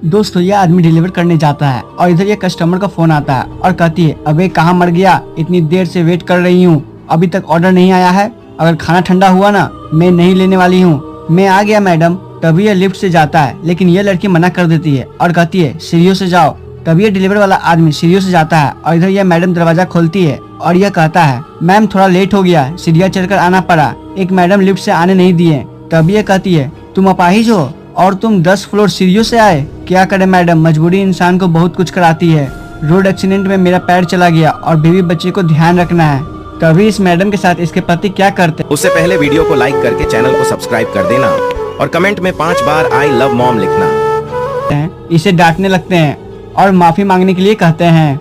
दोस्तों ये आदमी डिलीवर करने जाता है और इधर ये कस्टमर का फोन आता है और कहती है, अबे कहाँ मर गया, इतनी देर से वेट कर रही हूँ, अभी तक ऑर्डर नहीं आया है, अगर खाना ठंडा हुआ ना मैं नहीं लेने वाली हूँ। मैं आ गया मैडम। तभी ये लिफ्ट से जाता है लेकिन ये लड़की मना कर देती है और कहती है सीढ़ियों से जाओ। तभी ये डिलीवर वाला आदमी सीढ़ियों से जाता है और इधर ये मैडम दरवाजा खोलती है और यह कहता है, मैम थोड़ा लेट हो गया, सीढ़ियाँ चढ़कर आना पड़ा, एक मैडम लिफ्ट से आने नहीं दिए। तभी ये कहती है, तुम अपाहिज हो और तुम 10 फ्लोर सीढ़ियों से आए। क्या करे मैडम, मजबूरी इंसान को बहुत कुछ कराती है। रोड एक्सीडेंट में मेरा पैर चला गया और बीवी बच्चे को ध्यान रखना है। तभी इस मैडम के साथ इसके पति क्या करते उससे पहले वीडियो को लाइक करके चैनल को सब्सक्राइब कर देना और कमेंट में 5 बार आई लव मॉम लिखना। हैं, इसे डांटने लगते हैं और माफी मांगने के लिए कहते हैं।